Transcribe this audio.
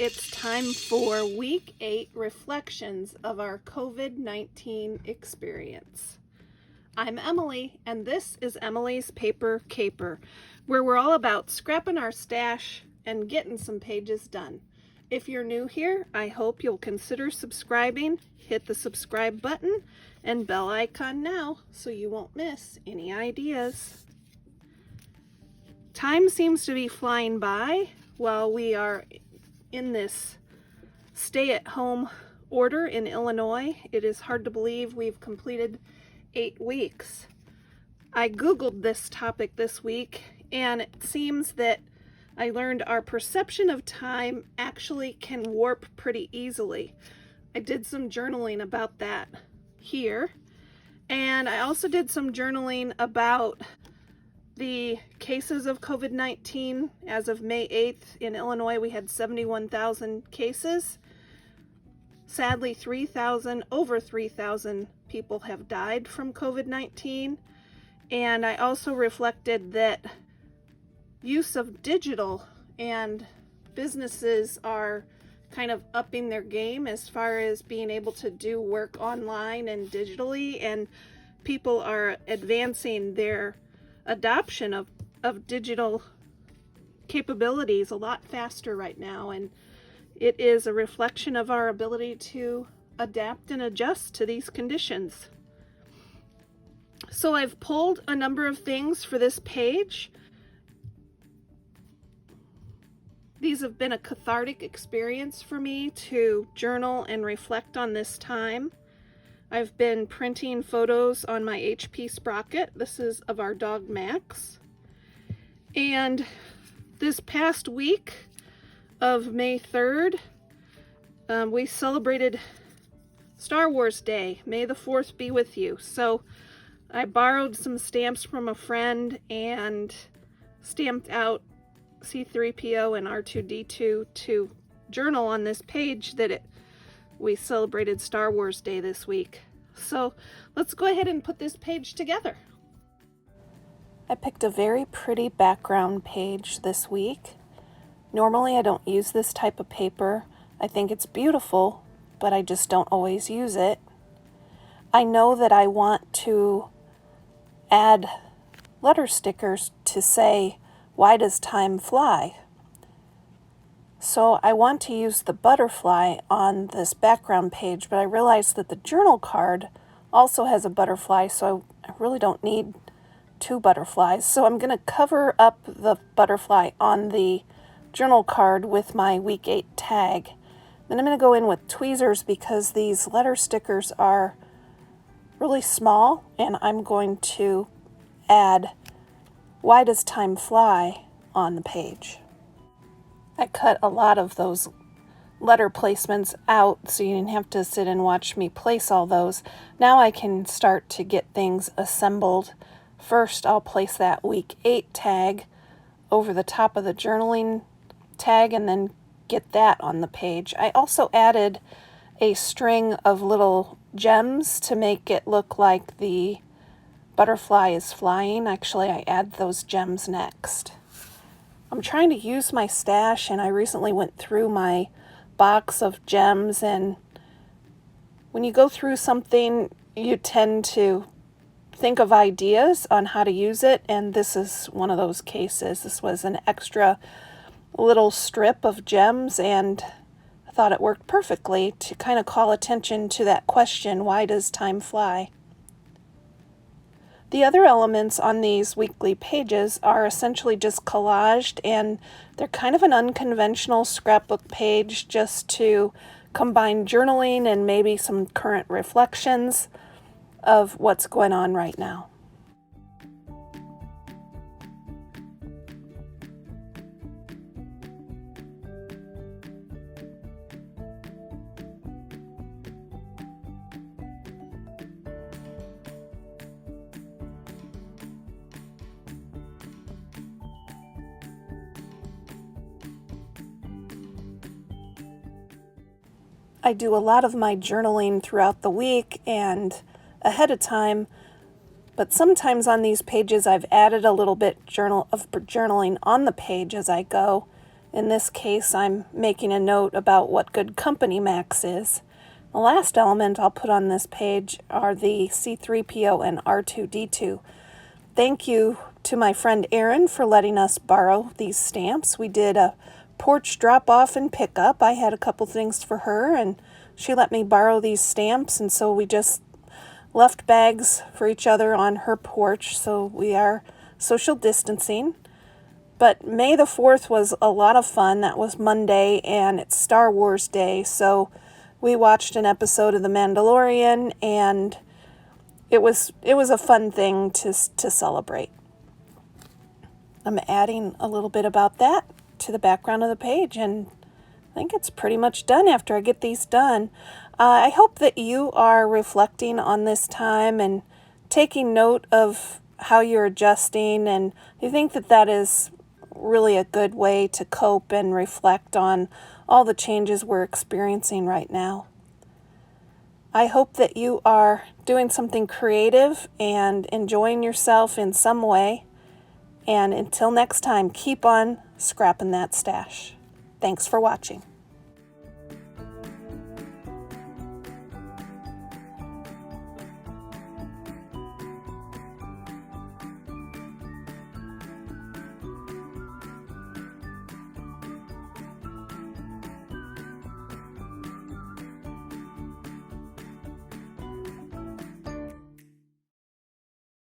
it's time for week 8 reflections of our COVID-19 experience. I'm Emily, and this is Emilee's Paper Caper, where we're all about scrapping our stash and getting some pages done. If you're new here, I hope you'll consider subscribing. Hit the subscribe button and bell icon now so you won't miss any ideas. Time seems to be flying by while we are in this stay-at-home order in Illinois. It is hard to believe we've completed 8 weeks. I Googled this topic this week, and it seems that I learned our perception of time actually can warp pretty easily. I did some journaling about that here, and I also did some journaling about the cases of COVID-19. As of May 8th in Illinois, we had 71,000 cases. Sadly, over 3,000 people have died from COVID-19. And I also reflected that use of digital and businesses are kind of upping their game as far as being able to do work online and digitally, and people are advancing their adoption of digital capabilities a lot faster right now, and it is a reflection of our ability to adapt and adjust to these conditions. So I've pulled a number of things for this page. These have been a cathartic experience for me to journal and reflect on this time. I've been printing photos on my HP Sprocket. This is of our dog Max. And this past week of May 3rd, we celebrated Star Wars Day. May the 4th be with you. So I borrowed some stamps from a friend and stamped out C-3PO and R2-D2 to journal on this page that we celebrated Star Wars Day this week. So let's go ahead and put this page together. I picked a very pretty background page this week. Normally I don't use this type of paper. I think it's beautiful, but I just don't always use it. I know that I want to add letter stickers to say, "Why does time fly?" So I want to use the butterfly on this background page, but I realized that the journal card also has a butterfly, so I really don't need 2 butterflies. So I'm going to cover up the butterfly on the journal card with my week 8 tag. Then I'm going to go in with tweezers because these letter stickers are really small, and I'm going to add "Why does time fly?" on the page. I cut a lot of those letter placements out so you didn't have to sit and watch me place all those. Now I can start to get things assembled. First, I'll place that week 8 tag over the top of the journaling tag and then get that on the page. I also added a string of little gems to make it look like the butterfly is flying. Actually, I add those gems next. I'm trying to use my stash, and I recently went through my box of gems, and when you go through something, you tend to think of ideas on how to use it, and this is one of those cases. This was an extra little strip of gems, and I thought it worked perfectly to kind of call attention to that question, why does time fly? The other elements on these weekly pages are essentially just collaged, and they're kind of an unconventional scrapbook page just to combine journaling and maybe some current reflections of what's going on right now. I do a lot of my journaling throughout the week and ahead of time, but sometimes on these pages I've added a little bit of journaling on the page as I go, In this case, I'm making a note about what good company Max is. The last element I'll put on this page are the C3PO and R2D2. Thank you to my friend Erin for letting us borrow these stamps. We did a porch drop-off and pickup. I had a couple things for her, and she let me borrow these stamps, and so we just left bags for each other on her porch, so we are social distancing. But May the 4th was a lot of fun. That was Monday, and it's Star Wars Day, so we watched an episode of The Mandalorian, and it was a fun thing to celebrate. I'm adding a little bit about that to the background of the page, and I think it's pretty much done after I get these done. I hope that you are reflecting on this time and taking note of how you're adjusting, and I think that that is really a good way to cope and reflect on all the changes we're experiencing right now. I hope that you are doing something creative and enjoying yourself in some way. And until next time, keep on scrapping that stash. Thanks for watching.